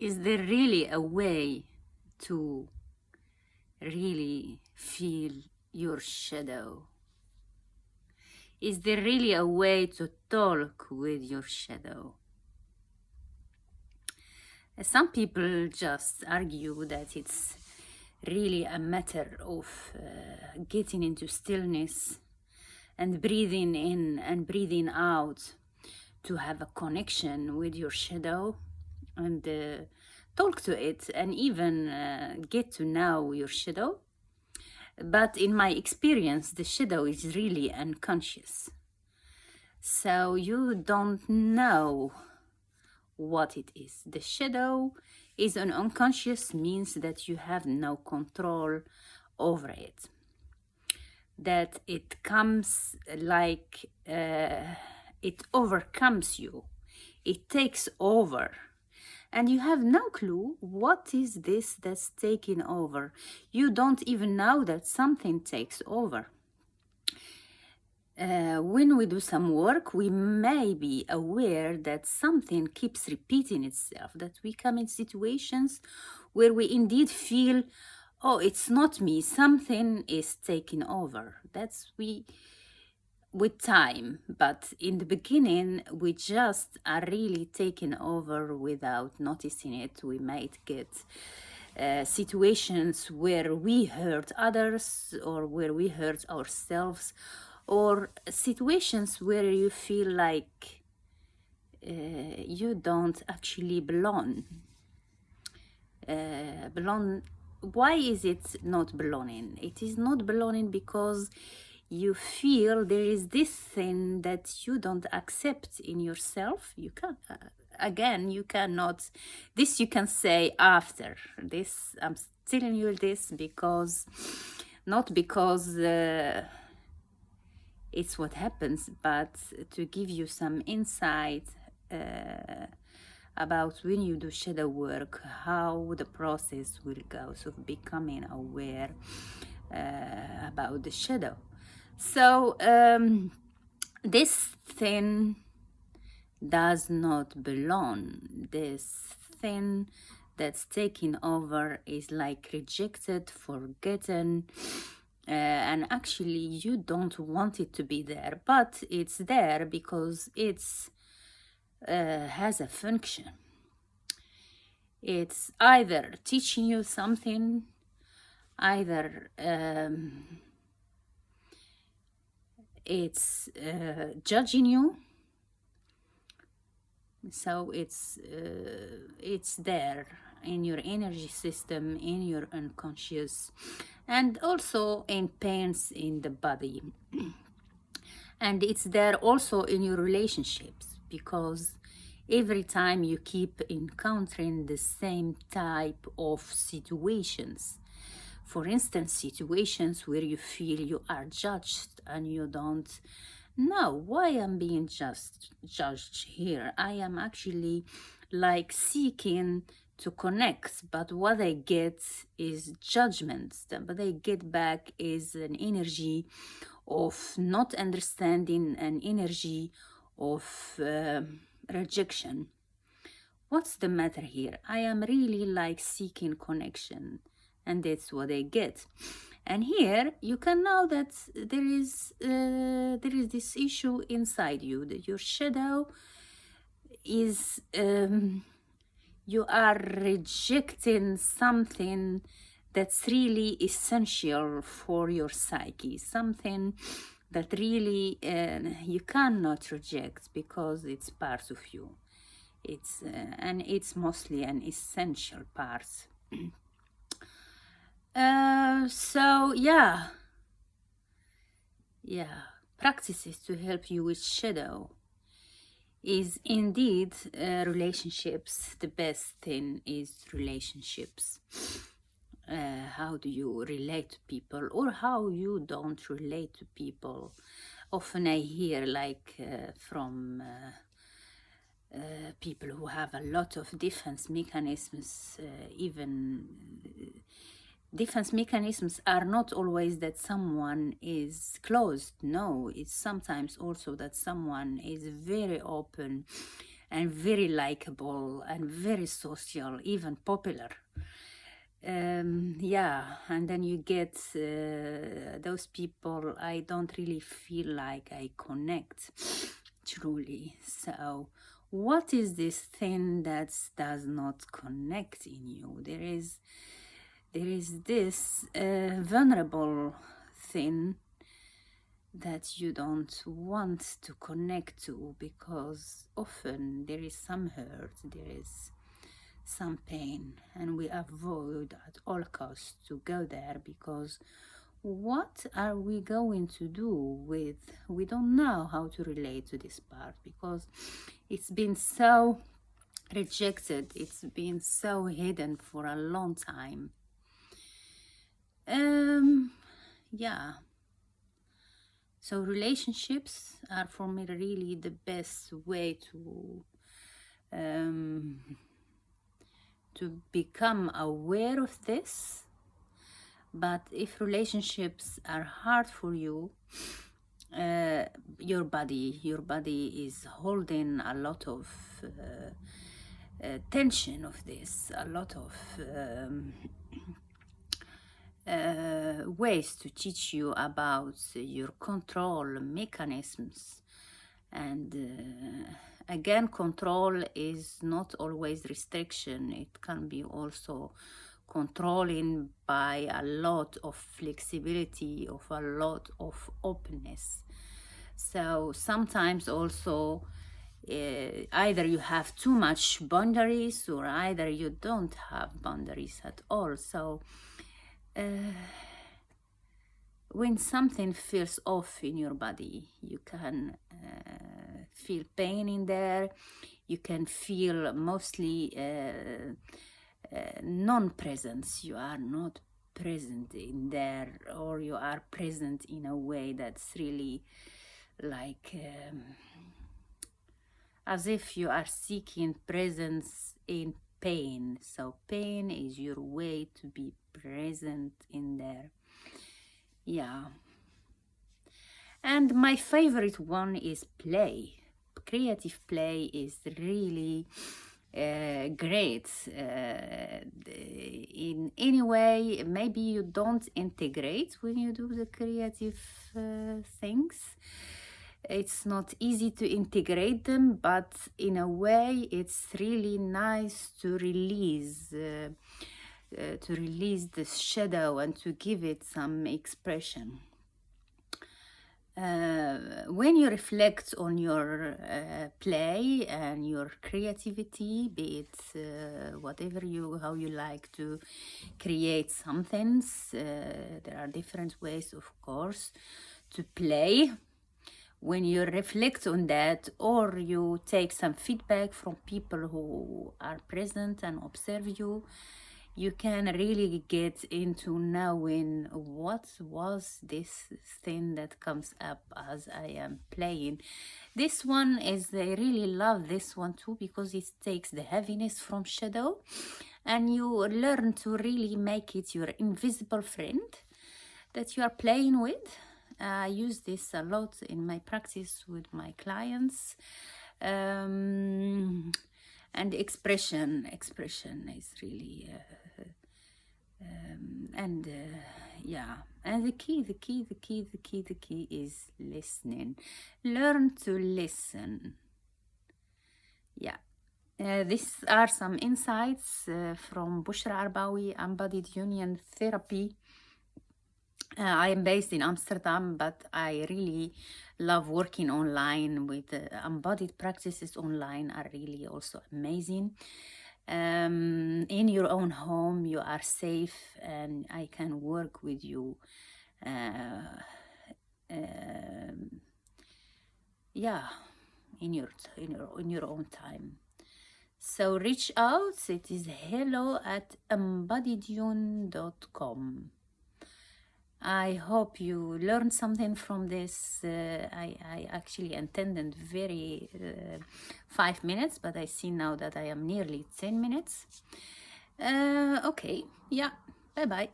Is there really a way to really feel your shadow? Is there really a way to talk with your shadow? Some people just argue that it's really a matter of getting into stillness and breathing in and breathing out to have a connection with your shadow and talk to it and even get to know your shadow. But in my experience, the shadow is really unconscious. So you don't know what it is. The shadow is an unconscious means that you have no control over it. That it comes like it overcomes you. It takes over. And you have no clue what is this that's taking over. You don't even know that something takes over. When we do some work, we may be aware that something keeps repeating itself, that we come in situations where we indeed feel, oh, it's not me, something is taking over. That's with time, but in the beginning, we just are really taken over without noticing it. We might get situations where we hurt others or where we hurt ourselves, or situations where you feel like you don't actually belong. Why is it not belonging? It is not belonging because you feel there is this thing that you don't accept in yourself. You can't, again, you cannot, this you can say after. This, I'm telling you this because, not because it's what happens, but to give you some insight about when you do shadow work, how the process will go, so becoming aware about the shadow. So this thing does not belong. This thing that's taking over is like rejected, forgotten, and actually you don't want it to be there, but it's there because it's has a function. It's either teaching you something, either it's judging you. So it's there in your energy system, in your unconscious, and also in pains in the body. And it's there also in your relationships, because every time you keep encountering the same type of situations, for instance, situations where you feel you are judged and you don't know why I'm being judged here. I am actually like seeking to connect, but what I get is judgment. What I get back is an energy of not understanding, an energy of rejection. What's the matter here? I am really like seeking connection, and that's what I get. And here you can know that there is this issue inside you, that your shadow is you are rejecting something that's really essential for your psyche, something that really you cannot reject because it's part of you. It's and it's mostly an essential part. So yeah, practices to help you with shadow is indeed relationships. The best thing is relationships. How do you relate to people, or how you don't relate to people? Often I hear like from people who have a lot of defense mechanisms, even defense mechanisms are not always that someone is closed. No, it's sometimes also that someone is very open and very likable and very social, even popular. Yeah, and then you get those people I don't really feel like I connect truly. So what is this thing that does not connect in you? There is this vulnerable thing that you don't want to connect to, because often there is some hurt, there is some pain, and we avoid at all costs to go there, because what are we going to do with, we don't know how to relate to this part, because it's been so rejected, it's been so hidden for a long time. Yeah, so relationships are for me really the best way to become aware of this. But if relationships are hard for you, your body is holding a lot of tension of this, a lot of ways to teach you about your control mechanisms. And again, control is not always restriction. It can be also controlling by a lot of flexibility, of a lot of openness. So sometimes also either you have too much boundaries, or either you don't have boundaries at all. So when something feels off in your body, you can feel pain in there. You can feel mostly non-presence. You are not present in there, or you are present in a way that's really like as if you are seeking presence in pain. So pain is your way to be present in there. Yeah. And my favorite one is play. Creative play is really great. In any way, maybe you don't integrate when you do the creative things. It's not easy to integrate them, but in a way, it's really nice to release the shadow and to give it some expression. When you reflect on your play and your creativity, be it whatever how you like to create some things, there are different ways, of course, to play. When you reflect on that, or you take some feedback from people who are present and observe you, you can really get into knowing what was this thing that comes up as I am playing. This one is, I really love this one too, because it takes the heaviness from shadow, and you learn to really make it your invisible friend that you are playing with. I use this a lot in my practice with my clients. And expression is really yeah, and the key is listening. Learn to listen. Yeah. These are some insights from Bouchra Arbaoui, Embodied Union Therapy. I am based in Amsterdam, but I really love working online with embodied practices. Online are really also amazing. In your own home, you are safe, and I can work with you. Yeah, in your own time. So reach out. It is hello@embodiedyun.com. I hope you learned something from this. I actually intended 5 minutes, but I see now that I am nearly 10 minutes. Okay, yeah, bye-bye.